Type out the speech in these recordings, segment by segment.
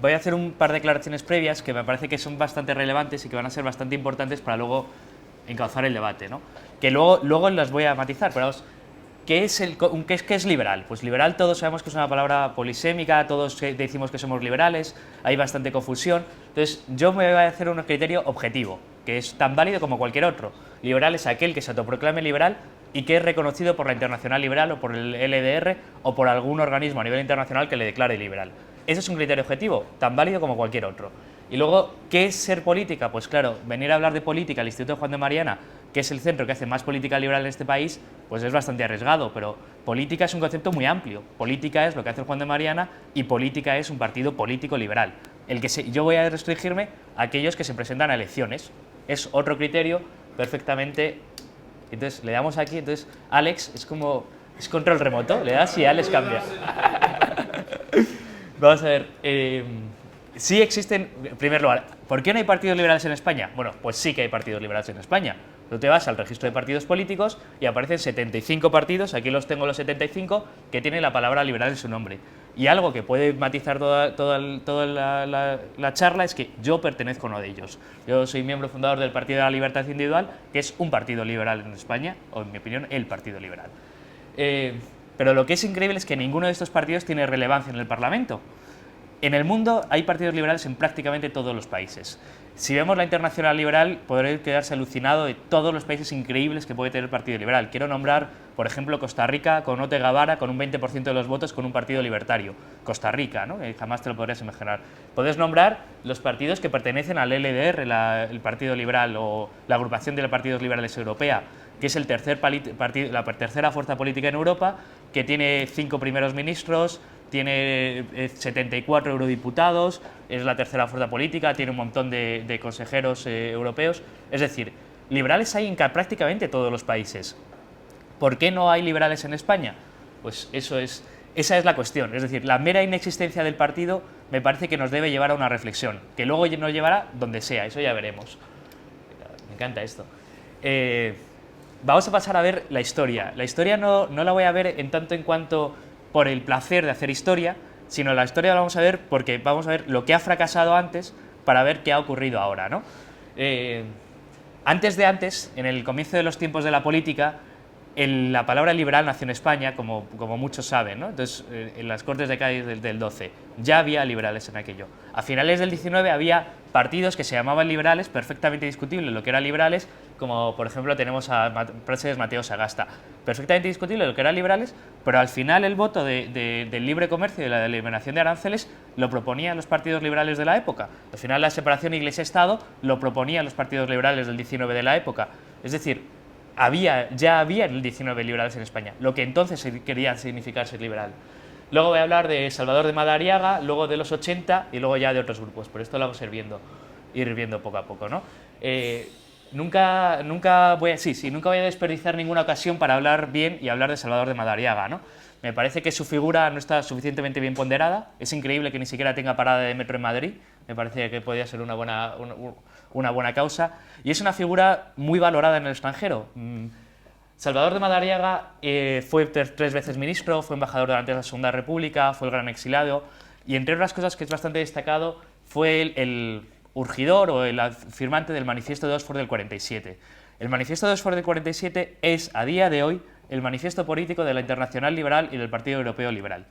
Voy a hacer un par de declaraciones previas que me parece que son bastante relevantes y que van a ser bastante importantes para luego encauzar el debate, ¿no? Que luego las voy a matizar, pero vamos, ¿qué es liberal? Pues liberal todos sabemos que es una palabra polisémica, todos decimos que somos liberales, hay bastante confusión. Entonces, yo me voy a hacer un criterio objetivo, que es tan válido como cualquier otro. Liberal es aquel que se autoproclame liberal y que es reconocido por la Internacional Liberal o por el LDR o por algún organismo a nivel internacional que le declare liberal. Ese es un criterio objetivo, tan válido como cualquier otro. Y luego, ¿qué es ser política? Pues claro, venir a hablar de política al Instituto Juan de Mariana, que es el centro que hace más política liberal en este país, pues es bastante arriesgado, pero política es un concepto muy amplio. Política es lo que hace el Juan de Mariana y política es un partido político liberal. Yo voy a restringirme a aquellos que se presentan a elecciones. Es otro criterio perfectamente. Entonces, le damos aquí, entonces, Alex es control remoto, le das y Alex cambia. Vamos a ver, sí existen, en primer lugar, ¿por qué no hay partidos liberales en España? Bueno, pues sí que hay partidos liberales en España. Tú te vas al registro de partidos políticos y aparecen 75 partidos, aquí los tengo los 75, que tienen la palabra liberal en su nombre. Y algo que puede matizar toda la charla es que yo pertenezco a uno de ellos. Yo soy miembro fundador del Partido de la Libertad Individual, que es un partido liberal en España, o en mi opinión, el partido liberal. Pero lo que es increíble es que ninguno de estos partidos tiene relevancia en el Parlamento. En el mundo hay partidos liberales en prácticamente todos los países. Si vemos la Internacional Liberal, podré quedarse alucinado de todos los países increíbles que puede tener el Partido Liberal. Quiero nombrar, por ejemplo, Costa Rica, con Ote Gavara, con un 20% de los votos, con un partido libertario. Costa Rica, ¿no? Jamás te lo podrías imaginar. Puedes nombrar los partidos que pertenecen al LDR, el Partido Liberal, o la Agrupación de los Partidos Liberales Europea, que es la tercera fuerza política en Europa, que tiene 5 primeros ministros, tiene 74 eurodiputados, es la tercera fuerza política, tiene un montón de consejeros europeos. Es decir, liberales hay en prácticamente todos los países. ¿Por qué no hay liberales en España? Pues esa es la cuestión. Es decir, la mera inexistencia del partido me parece que nos debe llevar a una reflexión, que luego nos llevará donde sea, eso ya veremos. Me encanta esto. Vamos a pasar a ver la historia. La historia no la voy a ver en tanto en cuanto por el placer de hacer historia, sino la historia la vamos a ver porque vamos a ver lo que ha fracasado antes para ver qué ha ocurrido ahora, ¿no? Antes, en el comienzo de los tiempos de la política, la palabra liberal nació en España, como muchos saben, ¿no? Entonces, en las Cortes de Cádiz del 12 ya había liberales en aquello. A finales del 19 había partidos que se llamaban liberales, perfectamente discutible lo que eran liberales, como por ejemplo tenemos a Praxedes Mateo Sagasta, perfectamente discutible lo que eran liberales, pero al final el voto del libre comercio y de la eliminación de aranceles lo proponían los partidos liberales de la época. Al final la separación Iglesia-Estado lo proponían los partidos liberales del 19 de la época. Es decir, ya había en el 19 liberales en España, lo que entonces quería significar ser liberal. Luego voy a hablar de Salvador de Madariaga, luego de los 80 y luego ya de otros grupos, pero esto lo vamos a ir viendo poco a poco, ¿no? Nunca voy a desperdiciar ninguna ocasión para hablar bien y hablar de Salvador de Madariaga, ¿no? Me parece que su figura no está suficientemente bien ponderada, es increíble que ni siquiera tenga parada de metro en Madrid, me parece que podría ser una buena causa, y es una figura muy valorada en el extranjero. Salvador de Madariaga fue 3 veces ministro, fue embajador durante la Segunda República, fue el gran exiliado, y entre otras cosas que es bastante destacado fue el urgidor o el firmante del Manifiesto de Oxford del 47. El Manifiesto de Oxford del 47 es, a día de hoy, el manifiesto político de la Internacional Liberal y del Partido Europeo Liberal.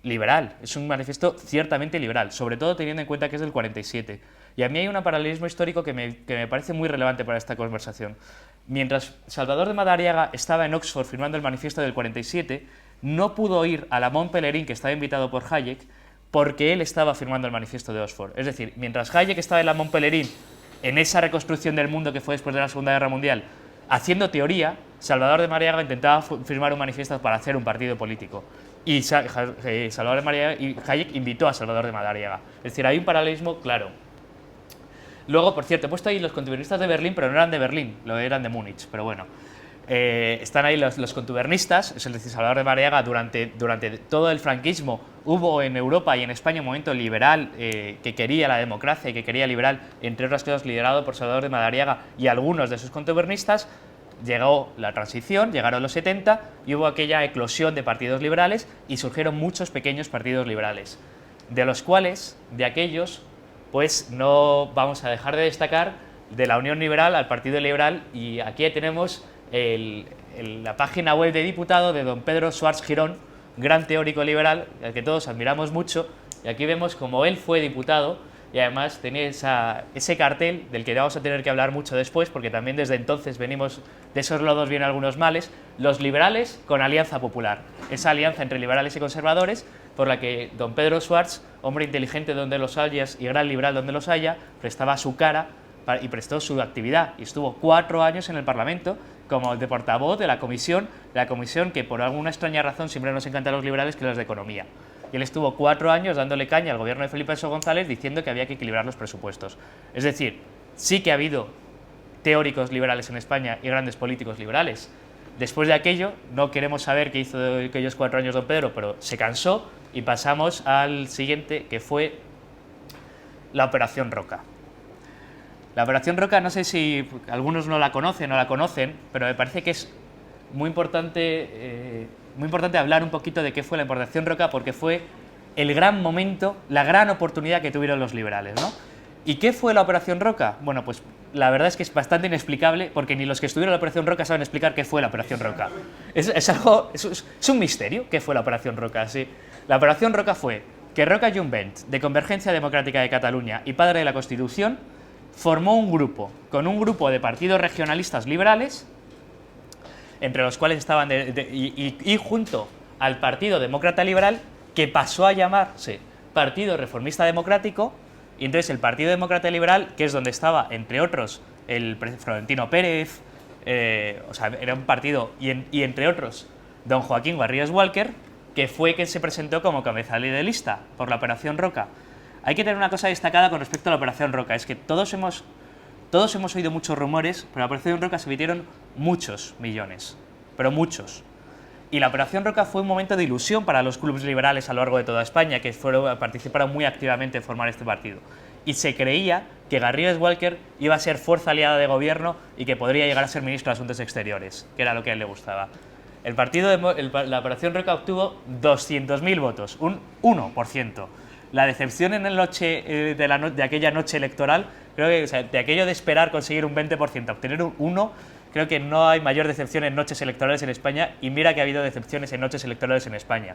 Liberal, es un manifiesto ciertamente liberal, sobre todo teniendo en cuenta que es del 47. Y a mí hay un paralelismo histórico que me parece muy relevante para esta conversación. Mientras Salvador de Madariaga estaba en Oxford firmando el manifiesto del 47, no pudo ir a la Mont Pelerin, que estaba invitado por Hayek, porque él estaba firmando el manifiesto de Oxford. Es decir, mientras Hayek estaba en la Mont Pelerin, en esa reconstrucción del mundo que fue después de la Segunda Guerra Mundial, haciendo teoría, Salvador de Madariaga intentaba firmar un manifiesto para hacer un partido político. Y Salvador de Madariaga y Hayek invitó a Salvador de Madariaga. Es decir, hay un paralelismo claro. Luego, por cierto, he puesto ahí los contubernistas de Berlín, pero no eran de Berlín, lo eran de Múnich, pero bueno. Están ahí los contubernistas, es decir, Salvador de Madariaga durante todo el franquismo hubo en Europa y en España un movimiento liberal que quería la democracia y que quería liberal, entre otras cosas liderado por Salvador de Madariaga y algunos de sus contubernistas. Llegó la transición, llegaron los 70 y hubo aquella eclosión de partidos liberales y surgieron muchos pequeños partidos liberales. de los cuales, de aquellos, pues no vamos a dejar de destacar de la Unión Liberal al Partido Liberal, y aquí tenemos la página web de diputado de don Pedro Schwartz Girón, gran teórico liberal, al que todos admiramos mucho, y aquí vemos como él fue diputado, y además tenía ese cartel del que vamos a tener que hablar mucho después, porque también desde entonces venimos de esos lodos vienen algunos males, los liberales con Alianza Popular, esa alianza entre liberales y conservadores, por la que don Pedro Schwartz, hombre inteligente donde los hayas y gran liberal donde los haya, prestaba su cara y prestó su actividad, y estuvo 4 años en el Parlamento como de portavoz de la comisión que por alguna extraña razón siempre nos encanta a los liberales, que es la de Economía. Y él estuvo 4 años dándole caña al gobierno de Felipe S. González diciendo que había que equilibrar los presupuestos. Es decir, sí que ha habido teóricos liberales en España y grandes políticos liberales. Después de aquello, no queremos saber qué hizo de aquellos 4 años don Pedro, pero se cansó y pasamos al siguiente, que fue la Operación Roca. La Operación Roca, no sé si algunos no la conocen, pero me parece que es muy importante hablar un poquito de qué fue la Operación Roca, porque fue el gran momento, la gran oportunidad que tuvieron los liberales, ¿no? ¿Y qué fue la Operación Roca? Bueno, pues la verdad es que es bastante inexplicable, porque ni los que estuvieron en la Operación Roca saben explicar qué fue la Operación Roca. Es un misterio qué fue la Operación Roca, sí. La Operación Roca fue que Roca Juntament, de Convergencia Democrática de Cataluña y padre de la Constitución, formó un grupo, con un grupo de partidos regionalistas liberales, entre los cuales estaban y junto al Partido Demócrata Liberal, que pasó a llamarse Partido Reformista Democrático, y entonces el Partido Demócrata Liberal, que es donde estaba, entre otros, el Florentino Pérez, o sea, era un partido, y entre otros, don Joaquín Guarrías Walker, que fue quien se presentó como cabeza de lista por la Operación Roca. Hay que tener una cosa destacada con respecto a la Operación Roca, es que todos hemos oído muchos rumores, pero en la Operación Roca se emitieron muchos millones, pero muchos. Y la Operación Roca fue un momento de ilusión para los clubes liberales a lo largo de toda España, que participaron muy activamente en formar este partido. Y se creía que Garrigues Walker iba a ser fuerza aliada de gobierno y que podría llegar a ser ministro de Asuntos Exteriores, que era lo que a él le gustaba. La Operación Roca obtuvo 200.000 votos, un 1%. La decepción en la noche de aquella noche electoral, creo que, o sea, de aquello de esperar conseguir un 20%, obtener un 1%, creo que no hay mayor decepción en noches electorales en España, y mira que ha habido decepciones en noches electorales en España.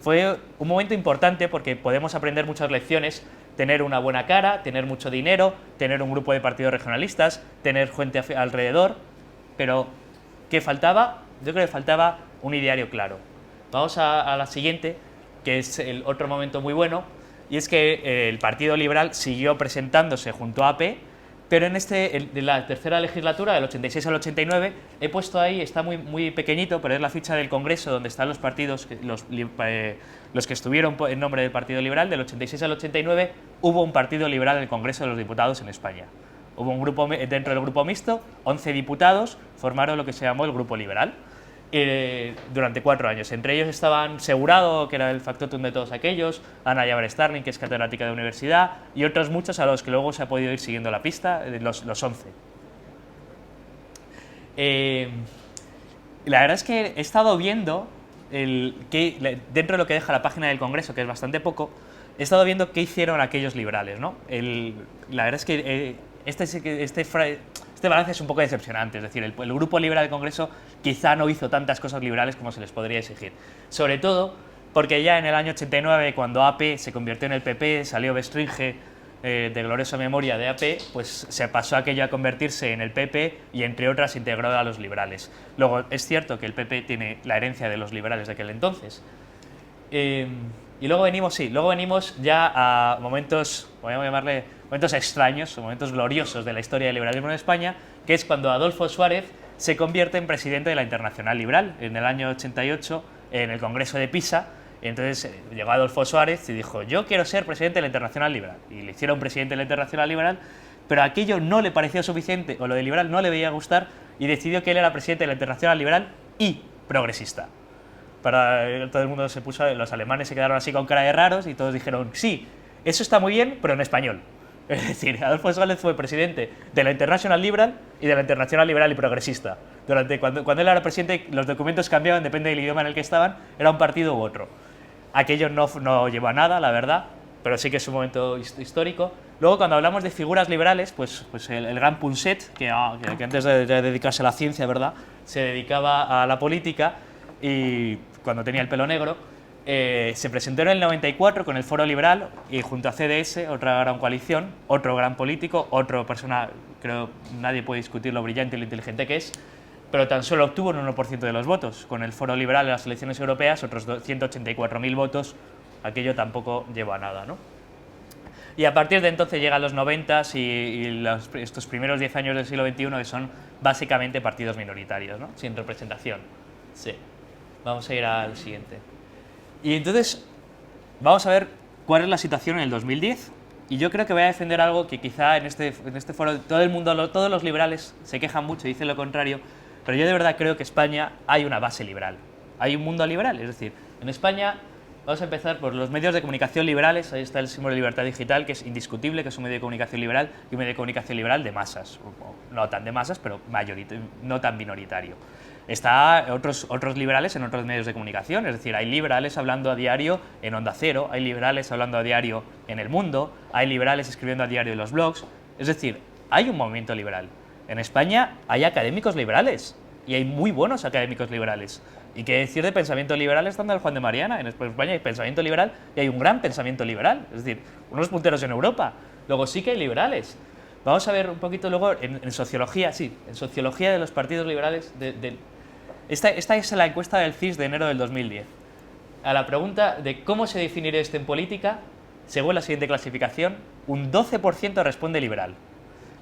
Fue un momento importante porque podemos aprender muchas lecciones, tener una buena cara, tener mucho dinero, tener un grupo de partidos regionalistas, tener gente alrededor, pero ¿qué faltaba? Yo creo que faltaba un ideario claro. Vamos a la siguiente, que es el otro momento muy bueno, y es que el Partido Liberal siguió presentándose junto a AP, pero en la tercera legislatura, del 86 al 89, he puesto ahí, está muy pequeñito, pero es la ficha del Congreso donde están los partidos, los que estuvieron en nombre del Partido Liberal. Del 86 al 89 hubo un Partido Liberal en el Congreso de los Diputados en España. Hubo un grupo dentro del grupo mixto, 11 diputados formaron lo que se llamó el Grupo Liberal durante 4 años. Entre ellos estaban Segurado, que era el factotum de todos aquellos, Ana Llaver Starling, que es catedrática de universidad, y otros muchos a los que luego se ha podido ir siguiendo la pista, los 11. La verdad es que he estado viendo, dentro de lo que deja la página del Congreso, que es bastante poco, he estado viendo qué hicieron aquellos liberales, ¿no? La verdad es que este balance es un poco decepcionante, es decir, el Grupo Liberal del Congreso quizá no hizo tantas cosas liberales como se les podría exigir. Sobre todo porque ya en el año 89, cuando AP se convirtió en el PP, salió Bestringe de gloriosa memoria de AP, pues se pasó aquello a convertirse en el PP y, entre otras, integró a los liberales. Luego, es cierto que el PP tiene la herencia de los liberales de aquel entonces. Y luego venimos ya a momentos, podríamos llamarle momentos extraños, o momentos gloriosos de la historia del liberalismo en España, que es cuando Adolfo Suárez se convierte en presidente de la Internacional Liberal en el año 88 en el Congreso de Pisa. Y entonces llegó Adolfo Suárez y dijo: yo quiero ser presidente de la Internacional Liberal. Y le hicieron presidente de la Internacional Liberal, pero aquello no le pareció suficiente, o lo de liberal no le veía gustar, y decidió que él era presidente de la Internacional Liberal y progresista. Todo el mundo se puso, los alemanes se quedaron así con cara de raros y todos dijeron: sí, eso está muy bien, pero en español. Es decir, Adolfo Suárez fue presidente de la International Liberal y de la Internacional Liberal y Progresista. Cuando él era presidente, los documentos cambiaban, depende del idioma en el que estaban, era un partido u otro. Aquello no llevó a nada, la verdad, pero sí que es un momento histórico. Luego, cuando hablamos de figuras liberales, pues el gran Punset, que antes de dedicarse a la ciencia, ¿verdad?, se dedicaba a la política y cuando tenía el pelo negro, se presentó en el 94 con el Foro Liberal y junto a CDS, otra gran coalición, otro gran político, otra persona, creo nadie puede discutir lo brillante y lo inteligente que es, pero tan solo obtuvo un 1% de los votos. Con el Foro Liberal en las elecciones europeas, otros 184.000 votos, aquello tampoco lleva a nada, ¿no? Y a partir de entonces llegan los 90 y estos primeros 10 años del siglo XXI, que son básicamente partidos minoritarios, ¿no?, sin representación. Sí. Vamos a ir al siguiente. Y entonces, vamos a ver cuál es la situación en el 2010. Y yo creo que voy a defender algo que quizá en este foro todo el mundo, todos los liberales se quejan mucho y dicen lo contrario, pero yo de verdad creo que en España hay una base liberal. Hay un mundo liberal, es decir, en España vamos a empezar por los medios de comunicación liberales. Ahí está el símbolo de Libertad Digital, que es indiscutible que es un medio de comunicación liberal y un medio de comunicación liberal de masas. No tan de masas, pero no tan minoritario. Está otros liberales en otros medios de comunicación, es decir, hay liberales hablando a diario en Onda Cero, hay liberales hablando a diario en El Mundo, hay liberales escribiendo a diario en los blogs, es decir, hay un movimiento liberal. En España hay académicos liberales y hay muy buenos académicos liberales. Y qué decir de pensamiento liberal estando el Juan de Mariana. En España hay pensamiento liberal y hay un gran pensamiento liberal, es decir, unos punteros en Europa. Luego sí que hay liberales. Vamos a ver un poquito luego en sociología, sí, en sociología de los partidos liberales. Esta es la encuesta del CIS de enero del 2010. A la pregunta de cómo se definiría esto en política, según la siguiente clasificación, un 12% responde liberal.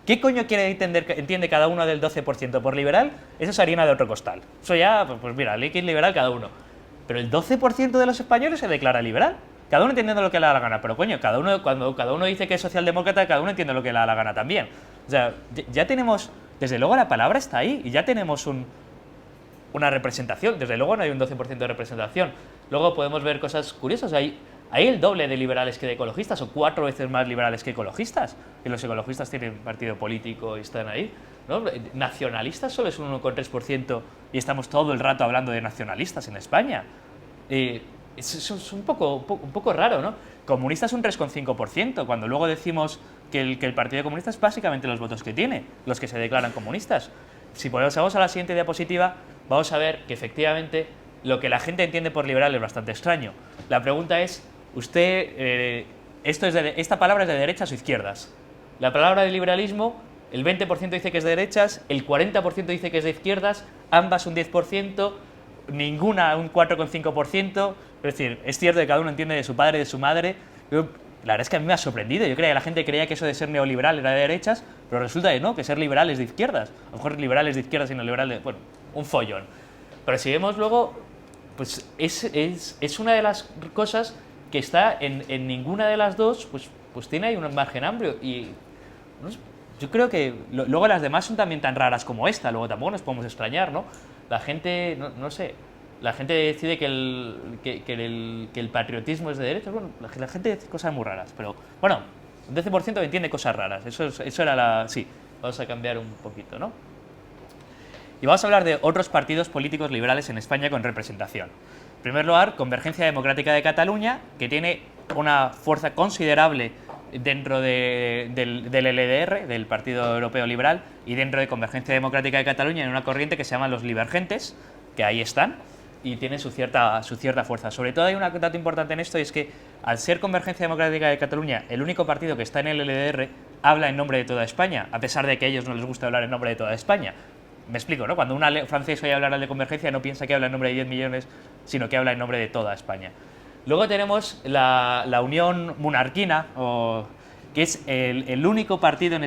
¿Qué coño entiende cada uno del 12% por liberal? Eso es harina de otro costal. Eso ya, pues mira, líquido liberal cada uno. Pero el 12% de los españoles se declara liberal. Cada uno entendiendo lo que le da la gana. Pero coño, cuando cada uno dice que es socialdemócrata, cada uno entiende lo que le da la gana también. O sea, ya tenemos, desde luego la palabra está ahí y ya tenemos una representación. Desde luego no hay un 12% de representación. Luego podemos ver cosas curiosas. Hay el doble de liberales que de ecologistas, o 4 veces más liberales que ecologistas. Y los ecologistas tienen partido político y están ahí, ¿no? Nacionalistas solo es un 1,3% y estamos todo el rato hablando de nacionalistas en España. Es un poco raro, ¿no? Comunistas un 3,5%, cuando luego decimos que el Partido Comunista es básicamente los votos que tiene, los que se declaran comunistas. Si pasamos a la siguiente diapositiva, vamos a ver que efectivamente lo que la gente entiende por liberal es bastante extraño. La pregunta es, ¿esta palabra es de derechas o izquierdas? La palabra de liberalismo, el 20% dice que es de derechas, el 40% dice que es de izquierdas, ambas un 10%, ninguna un 4,5%. Es decir, es cierto que cada uno entiende de su padre y de su madre. La verdad es que a mí me ha sorprendido. Yo creía que la gente creía que eso de ser neoliberal era de derechas, pero resulta que no, que ser liberal es de izquierdas. A lo mejor liberal es de izquierdas y no liberal de... Bueno, un follón. Pero si vemos luego, pues es una de las cosas que está en ninguna de las dos, pues tiene ahí un margen amplio. Y no sé, yo creo que luego las demás son también tan raras como esta, luego tampoco nos podemos extrañar, ¿no? La gente, no sé, la gente decide que el patriotismo es de derechas. Bueno, la gente dice cosas muy raras, pero bueno, un 12% entiende cosas raras. Eso era la... Sí, vamos a cambiar un poquito, ¿no? Y vamos a hablar de otros partidos políticos liberales en España con representación. En primer lugar, Convergencia Democrática de Cataluña, que tiene una fuerza considerable dentro del LDR, del Partido Europeo Liberal, y dentro de Convergencia Democrática de Cataluña en una corriente que se llama los Libergentes, que ahí están, y tienen su cierta fuerza. Sobre todo hay un dato importante en esto, y es que al ser Convergencia Democrática de Cataluña el único partido que está en el LDR, habla en nombre de toda España, a pesar de que a ellos no les gusta hablar en nombre de toda España. Me explico, ¿no? Cuando un francés oye hablar de Convergencia no piensa que habla en nombre de 10 millones, sino que habla en nombre de toda España. Luego tenemos la Unión Monarquina, que es el único partido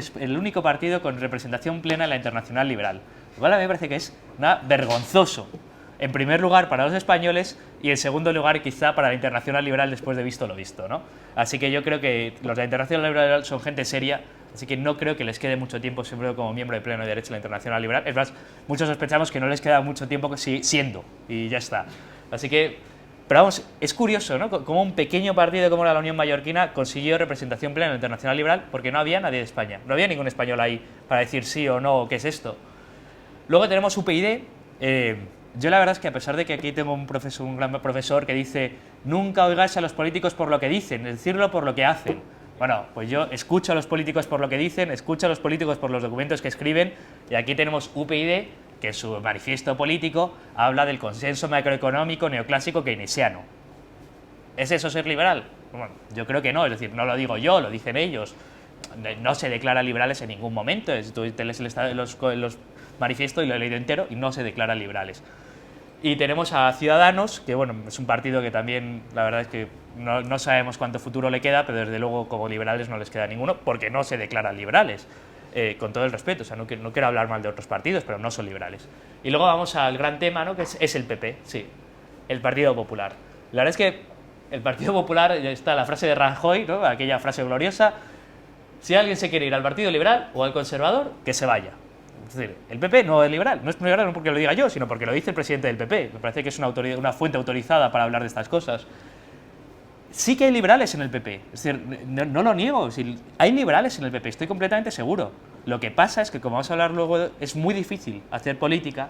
con representación plena en la Internacional Liberal. Igual a mí me parece que es vergonzoso. En primer lugar para los españoles y en segundo lugar quizá para la Internacional Liberal después de visto lo visto, ¿no? Así que yo creo que los de la Internacional Liberal son gente seria, así que no creo que les quede mucho tiempo siempre como miembro de pleno derecho en la Internacional Liberal. Es más, muchos sospechamos que no les queda mucho tiempo siendo, y ya está. Así que, pero vamos, es curioso, ¿no? Como un pequeño partido como la Unión Mallorquina consiguió representación plena en la Internacional Liberal porque no había nadie de España. No había ningún español ahí para decir sí o no, ¿qué es esto? Luego tenemos UPyD, Yo la verdad es que a pesar de que aquí tengo un gran profesor que dice nunca oigáis a los políticos por lo que dicen, decirlo por lo que hacen. Bueno, pues yo escucho a los políticos por lo que dicen, escucho a los políticos por los documentos que escriben, y aquí tenemos UPyD, que en su manifiesto político habla del consenso macroeconómico neoclásico keynesiano. ¿Es eso ser liberal? Bueno, yo creo que no, es decir, no lo digo yo, lo dicen ellos. No se declara liberales en ningún momento. Tú te lees los manifiestos y lo he leído entero y no se declaran liberales. Y tenemos a Ciudadanos, que bueno, es un partido que también, la verdad es que no sabemos cuánto futuro le queda, pero desde luego como liberales no les queda ninguno, porque no se declaran liberales, con todo el respeto. O sea, no quiero hablar mal de otros partidos, pero no son liberales. Y luego vamos al gran tema, ¿no? Que es el PP, sí, el Partido Popular. La verdad es que el Partido Popular, está la frase de Rajoy, ¿no? Aquella frase gloriosa: si alguien se quiere ir al Partido Liberal o al Conservador, que se vaya. Es decir, el PP no es liberal no porque lo diga yo, sino porque lo dice el presidente del PP. Me parece que es una fuente autorizada para hablar de estas cosas. Sí que hay liberales en el PP, es decir, no lo niego, hay liberales en el PP, estoy completamente seguro. Lo que pasa es que, como vamos a hablar luego, es muy difícil hacer política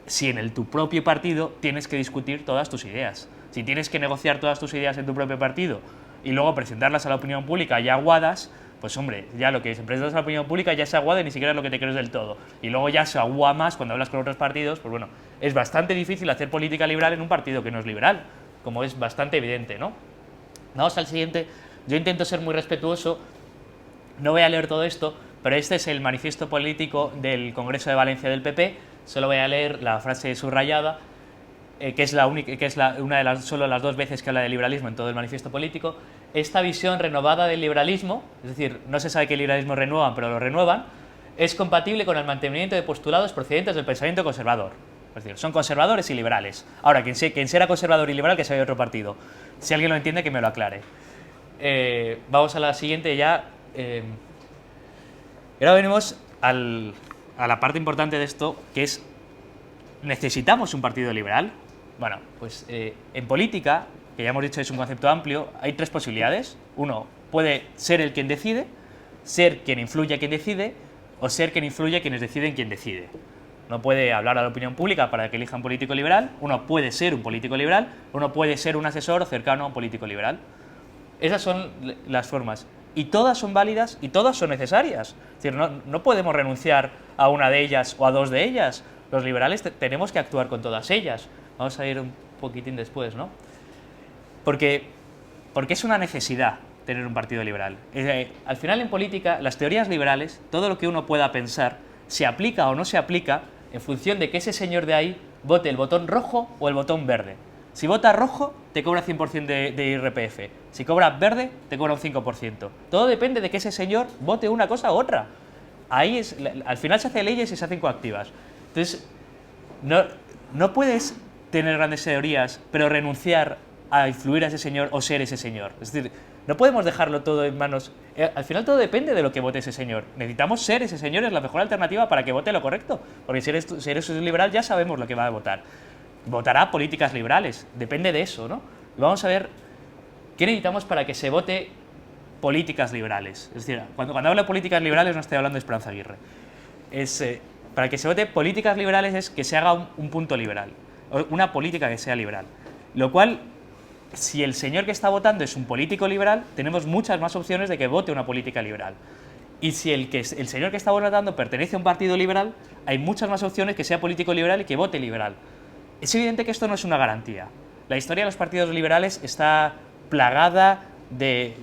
si en tu propio partido tienes que discutir todas tus ideas. Si tienes que negociar todas tus ideas en tu propio partido y luego presentarlas a la opinión pública ya aguadas, pues hombre, ya lo que se presentas a la opinión pública ya se aguada y ni siquiera es lo que te crees del todo. Y luego ya se agua más cuando hablas con otros partidos, pues bueno, es bastante difícil hacer política liberal en un partido que no es liberal, como es bastante evidente, ¿no? Vamos al siguiente. Yo intento ser muy respetuoso, no voy a leer todo esto, pero este es el manifiesto político del Congreso de Valencia del PP, solo voy a leer la frase subrayada, que es solo las dos veces que habla de liberalismo en todo el manifiesto político. Esta visión renovada del liberalismo, es decir, no se sabe qué liberalismo renuevan, pero lo renuevan, es compatible con el mantenimiento de postulados procedentes del pensamiento conservador. Es decir, son conservadores y liberales. Ahora, quien sea conservador y liberal, que sea de otro partido. Si alguien lo entiende, que me lo aclare. Vamos a la siguiente ya. Y ahora venimos a la parte importante de esto, que es: ¿necesitamos un partido liberal? Bueno, pues en política, que ya hemos dicho es un concepto amplio, hay tres posibilidades. Uno, puede ser el quien decide, ser quien influye a quien decide, o ser quien influye a quienes deciden quien decide. Uno puede hablar a la opinión pública para que elija un político liberal, uno puede ser un político liberal, uno puede ser un asesor cercano a un político liberal. Esas son las formas. Y todas son válidas y todas son necesarias. Es decir, no podemos renunciar a una de ellas o a dos de ellas. Los liberales tenemos que actuar con todas ellas. Vamos a ir un poquitín después, ¿no? Porque es una necesidad tener un partido liberal. Al final, en política, las teorías liberales, todo lo que uno pueda pensar, se aplica o no se aplica en función de que ese señor de ahí vote el botón rojo o el botón verde. Si vota rojo, te cobra 100% de IRPF. Si cobra verde, te cobra un 5%. Todo depende de que ese señor vote una cosa u otra. Ahí al final se hacen leyes y se hacen coactivas. Entonces, no puedes tener grandes teorías, pero renunciar a influir a ese señor o ser ese señor. Es decir, no podemos dejarlo todo en manos. Al final todo depende de lo que vote ese señor. Necesitamos ser ese señor, es la mejor alternativa para que vote lo correcto. Porque si eres un liberal ya sabemos lo que va a votar. Votará políticas liberales, depende de eso, ¿no? Vamos a ver qué necesitamos para que se vote políticas liberales. Es decir, cuando hablo de políticas liberales no estoy hablando de Esperanza Aguirre. Para que se vote políticas liberales es que se haga un punto liberal, una política que sea liberal. Lo cual, si el señor que está votando es un político liberal, tenemos muchas más opciones de que vote una política liberal. Y si el señor que está votando pertenece a un partido liberal, hay muchas más opciones que sea político liberal y que vote liberal. Es evidente que esto no es una garantía. La historia de los partidos liberales está plagada de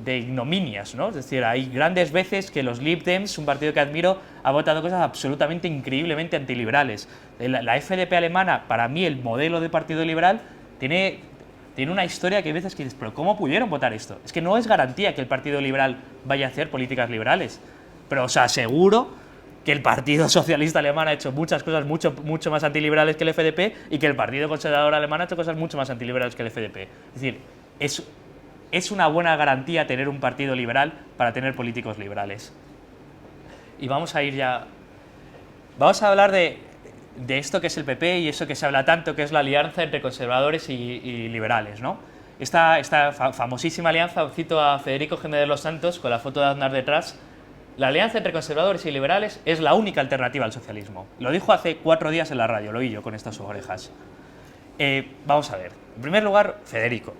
ignominias, ¿no? Es decir, hay grandes veces que los Lib Dems, un partido que admiro, ha votado cosas absolutamente increíblemente antiliberales. La FDP alemana, para mí, el modelo de partido liberal, tiene una historia que hay veces que dices, pero ¿cómo pudieron votar esto? Es que no es garantía que el Partido Liberal vaya a hacer políticas liberales. Pero os aseguro que el Partido Socialista Alemán ha hecho muchas cosas mucho más antiliberales que el FDP y que el Partido Conservador Alemán ha hecho cosas mucho más antiliberales que el FDP. Es decir, es una buena garantía tener un partido liberal para tener políticos liberales. Y vamos a ir ya... Vamos a hablar de esto que es el PP y eso que se habla tanto, que es la alianza entre conservadores y liberales, ¿no? Esta famosísima alianza, cito a Federico Jiménez de los Santos, con la foto de Aznar detrás, la alianza entre conservadores y liberales es la única alternativa al socialismo. Lo dijo hace 4 días en la radio, lo oí yo con estas orejas. Vamos a ver. En primer lugar, Federico,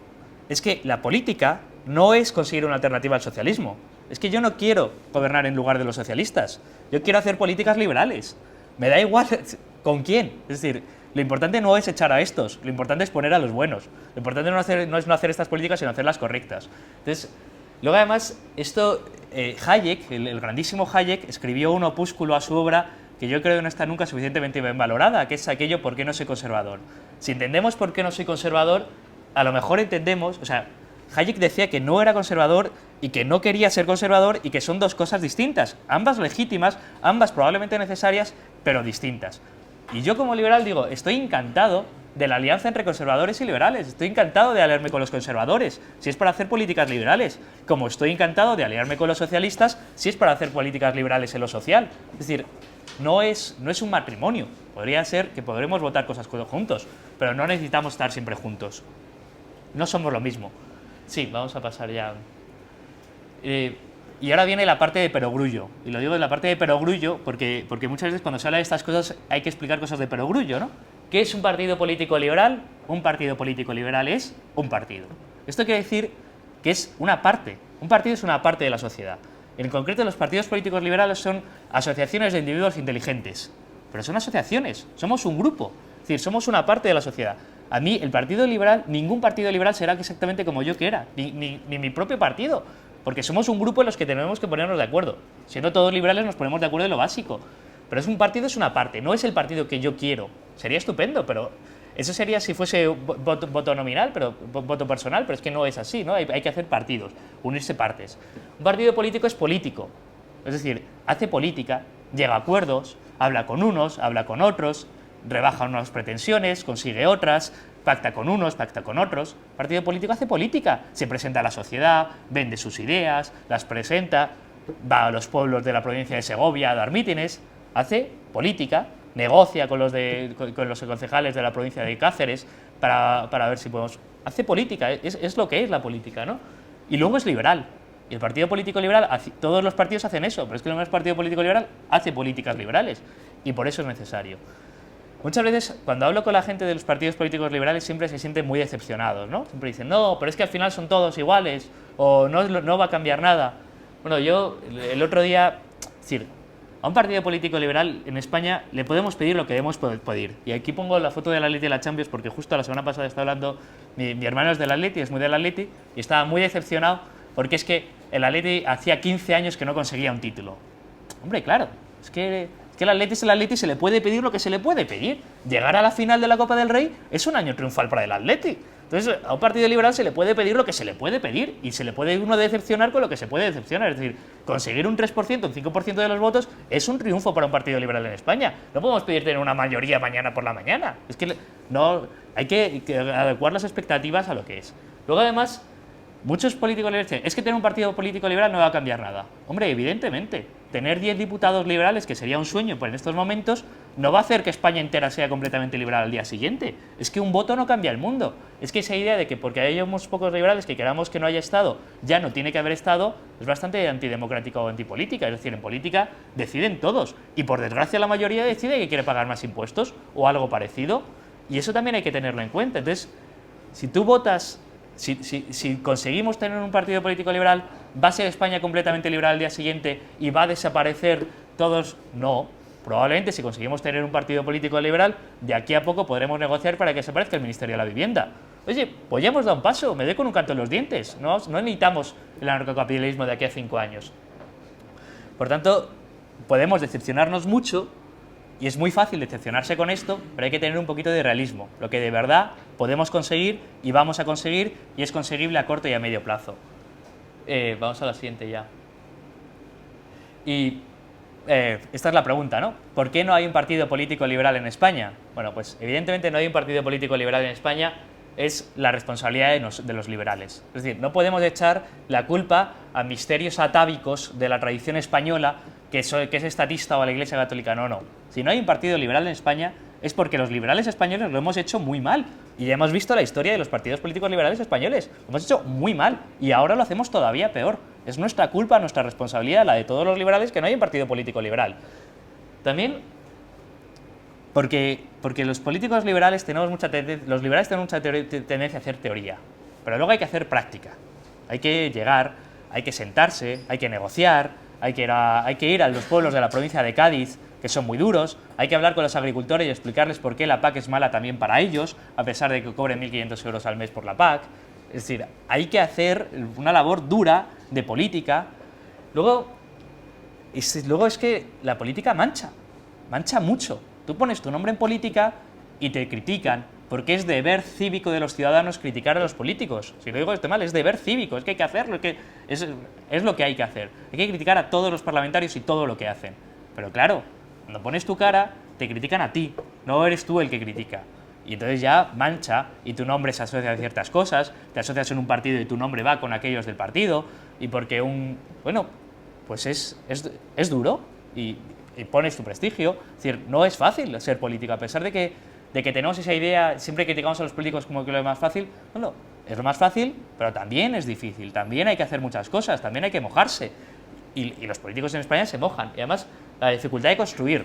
es que la política no es conseguir una alternativa al socialismo. Es que yo no quiero gobernar en lugar de los socialistas. Yo quiero hacer políticas liberales. Me da igual con quién. Es decir, lo importante no es echar a estos, lo importante es poner a los buenos. Lo importante no es no hacer estas políticas, sino hacerlas correctas. Entonces, luego además, esto, Hayek, el grandísimo Hayek, escribió un opúsculo a su obra que yo creo que no está nunca suficientemente bien valorada, que es aquello ¿por qué no soy conservador? Si entendemos por qué no soy conservador, a lo mejor entendemos, o sea, Hayek decía que no era conservador y que no quería ser conservador y que son dos cosas distintas, ambas legítimas, ambas probablemente necesarias, pero distintas. Y yo como liberal digo, estoy encantado de la alianza entre conservadores y liberales, estoy encantado de aliarme con los conservadores, si es para hacer políticas liberales, como estoy encantado de aliarme con los socialistas, si es para hacer políticas liberales en lo social. Es decir, no es un matrimonio, podría ser que podremos votar cosas juntos, pero no necesitamos estar siempre juntos. No somos lo mismo. Sí, vamos a pasar ya. Y ahora viene la parte de perogrullo. Y lo digo de la parte de perogrullo porque muchas veces cuando se habla de estas cosas hay que explicar cosas de perogrullo, ¿no? ¿Qué es un partido político liberal? Un partido político liberal es un partido. Esto quiere decir que es una parte. Un partido es una parte de la sociedad. En concreto, los partidos políticos liberales son asociaciones de individuos inteligentes. Pero son asociaciones, somos un grupo. Es decir, somos una parte de la sociedad. A mí, el partido liberal, ningún partido liberal será exactamente como yo quiera, ni mi propio partido. Porque somos un grupo en los que tenemos que ponernos de acuerdo. Siendo todos liberales nos ponemos de acuerdo en lo básico. Pero un partido es una parte, no es el partido que yo quiero. Sería estupendo, pero eso sería si fuese voto nominal, pero voto personal, pero es que no es así, ¿no? Hay que hacer partidos, unirse partes. Un partido político es político, es decir, hace política, llega a acuerdos, habla con unos, habla con otros, rebaja unas pretensiones, consigue otras, pacta con unos, pacta con otros. El partido político hace política, se presenta a la sociedad, vende sus ideas, las presenta, va a los pueblos de la provincia de Segovia a dar mítines, hace política, negocia con los concejales de la provincia de Cáceres para ver si podemos... Hace política, es lo que es la política, ¿no? Y luego es liberal. Y el partido político liberal, todos los partidos hacen eso, pero es que el partido político liberal hace políticas liberales y por eso es necesario. Muchas veces, cuando hablo con la gente de los partidos políticos liberales, siempre se sienten muy decepcionados, ¿no? Siempre dicen, no, pero es que al final son todos iguales, o no va a cambiar nada. Bueno, yo el otro día, es decir, a un partido político liberal en España le podemos pedir lo que debemos pedir. Y aquí pongo la foto del Atleti de la Champions, porque justo la semana pasada estaba hablando, mi hermano es del Atleti, es muy del Atleti, y estaba muy decepcionado, porque es que el Atleti hacía 15 años que no conseguía un título. Hombre, claro, es que el Atleti es el Atleti y se le puede pedir lo que se le puede pedir. Llegar a la final de la Copa del Rey es un año triunfal para el Atleti. Entonces, a un partido liberal se le puede pedir lo que se le puede pedir y se le puede uno decepcionar con lo que se puede decepcionar. Es decir, conseguir un 3%, un 5% de los votos es un triunfo para un partido liberal en España. No podemos pedir tener una mayoría mañana por la mañana. Es que no, hay que adecuar las expectativas a lo que es. Luego, además, muchos políticos liberales dicen, es que tener un partido político liberal no va a cambiar nada. Hombre, evidentemente, tener 10 diputados liberales, que sería un sueño, pues en estos momentos, no va a hacer que España entera sea completamente liberal al día siguiente. Es que un voto no cambia el mundo. Es que esa idea de que porque hay unos pocos liberales que queramos que no haya Estado, ya no tiene que haber Estado, es bastante antidemocrática o antipolítica. Es decir, en política deciden todos. Y por desgracia la mayoría decide que quiere pagar más impuestos o algo parecido. Y eso también hay que tenerlo en cuenta. Entonces, si tú votas... Si conseguimos tener un partido político liberal, ¿va a ser España completamente liberal al día siguiente y va a desaparecer todos? No. Probablemente si conseguimos tener un partido político liberal, de aquí a poco podremos negociar para que desaparezca el Ministerio de la Vivienda. Oye, pues ya hemos dado un paso, me doy con un canto en los dientes. No necesitamos el anarcocapitalismo de aquí a 5 años. Por tanto, podemos decepcionarnos mucho. Y es muy fácil decepcionarse con esto, pero hay que tener un poquito de realismo. Lo que de verdad podemos conseguir y vamos a conseguir y es conseguible a corto y a medio plazo. Vamos a la siguiente ya. Y esta es la pregunta, ¿no? ¿Por qué no hay un partido político liberal en España? Bueno, pues evidentemente no hay un partido político liberal en España, es la responsabilidad de los liberales. Es decir, no podemos echar la culpa a misterios atávicos de la tradición española que es estatista o a la Iglesia Católica. No. Si no hay un partido liberal en España es porque los liberales españoles lo hemos hecho muy mal. Y ya hemos visto la historia de los partidos políticos liberales españoles. Lo hemos hecho muy mal y ahora lo hacemos todavía peor. Es nuestra culpa, nuestra responsabilidad, la de todos los liberales, que no hay un partido político liberal. También porque los políticos liberales tenemos mucha tendencia a hacer teoría, pero luego hay que hacer práctica. Hay que llegar, hay que sentarse, hay que negociar, hay que ir a los pueblos de la provincia de Cádiz, que son muy duros, hay que hablar con los agricultores y explicarles por qué la PAC es mala también para ellos, a pesar de que cobren 1.500 euros al mes por la PAC. Es decir, hay que hacer una labor dura de política. Luego es que la política mancha mucho. Tú pones tu nombre en política y te critican, porque es deber cívico de los ciudadanos criticar a los políticos. Si lo digo esto mal, es deber cívico, es que hay que hacerlo, es lo que hay que hacer. Hay que criticar a todos los parlamentarios y todo lo que hacen. Pero claro, cuando pones tu cara, te critican a ti, no eres tú el que critica. Y entonces ya mancha, y tu nombre se asocia a ciertas cosas, te asocias en un partido y tu nombre va con aquellos del partido, y porque pues es duro, y pones tu prestigio. Es decir, no es fácil ser político, a pesar de que tenemos esa idea, siempre criticamos a los políticos como que lo es más fácil. Bueno, es lo más fácil, pero también es difícil, también hay que hacer muchas cosas, también hay que mojarse. Y los políticos en España se mojan. Y además, la dificultad de construir.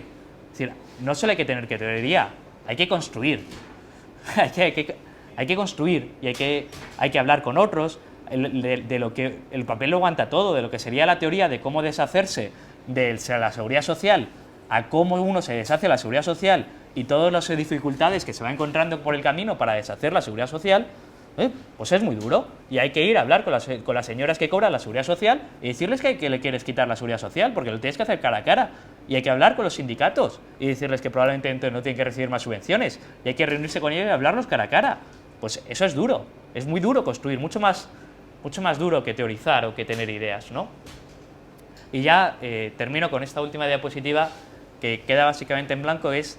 Es decir, no solo hay que tener teoría, hay que construir. hay que construir y hay que hablar con otros de lo que el papel lo aguanta todo, de lo que sería la teoría de cómo deshacerse de la seguridad social, a cómo uno se deshace de la seguridad social y todas las dificultades que se va encontrando por el camino para deshacer la seguridad social, pues es muy duro. Y hay que ir a hablar con las señoras que cobran la seguridad social y decirles que le quieres quitar la seguridad social, porque lo tienes que hacer cara a cara. Y hay que hablar con los sindicatos y decirles que probablemente entonces no tienen que recibir más subvenciones. Y hay que reunirse con ellos y hablarlos cara a cara. Pues eso es duro, es muy duro construir, mucho más duro que teorizar o que tener ideas, ¿no? Y ya termino con esta última diapositiva, que queda básicamente en blanco, es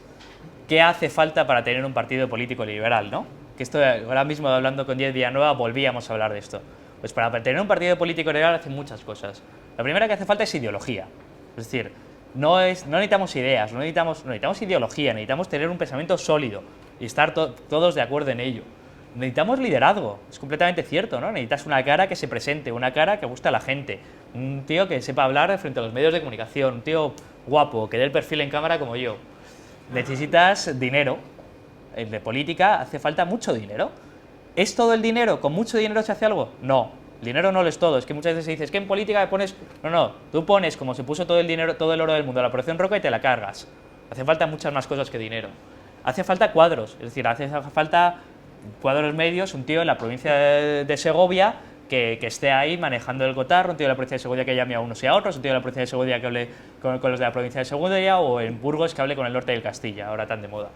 qué hace falta para tener un partido político liberal, ¿no? Que esto, ahora mismo hablando con Diez Villanueva, volvíamos a hablar de esto. Pues para tener un partido político liberal hace muchas cosas. La primera que hace falta es ideología. Es decir, no necesitamos ideas, no necesitamos ideología, necesitamos tener un pensamiento sólido y estar todos de acuerdo en ello. Necesitamos liderazgo, es completamente cierto, ¿no? Necesitas una cara que se presente, una cara que guste a la gente, un tío que sepa hablar frente a los medios de comunicación, un tío guapo, que dé el perfil en cámara como yo. Necesitas dinero. De política hace falta mucho dinero. ¿Es todo el dinero? ¿Con mucho dinero se hace algo? No, el dinero no lo es todo. Es que muchas veces se dice, es que en política pones... No, tú pones como se puso todo el dinero, todo el oro del mundo a la Operación Roca y te la cargas. Hace falta muchas más cosas que dinero. Hace falta cuadros, es decir, hace falta cuadros medios, un tío en la provincia de Segovia que esté ahí manejando el cotarro, un tío de la provincia de Segovia que llame a unos y a otros, un tío de la provincia de Segovia que hable con los de la provincia de Segovia, o en Burgos que hable con el norte del Castilla, ahora tan de moda.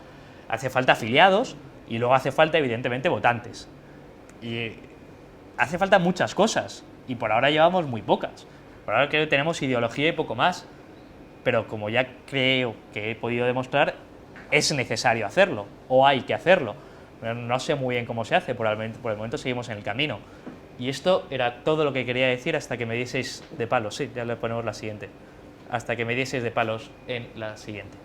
Hace falta afiliados y luego hace falta, evidentemente, votantes. Y hace falta muchas cosas y por ahora llevamos muy pocas. Por ahora creo que tenemos ideología y poco más. Pero como ya creo que he podido demostrar, es necesario hacerlo o hay que hacerlo. No sé muy bien cómo se hace, por el momento seguimos en el camino. Y esto era todo lo que quería decir hasta que me dieseis de palos. Sí, ya le ponemos la siguiente. Hasta que me dieseis de palos en la siguiente.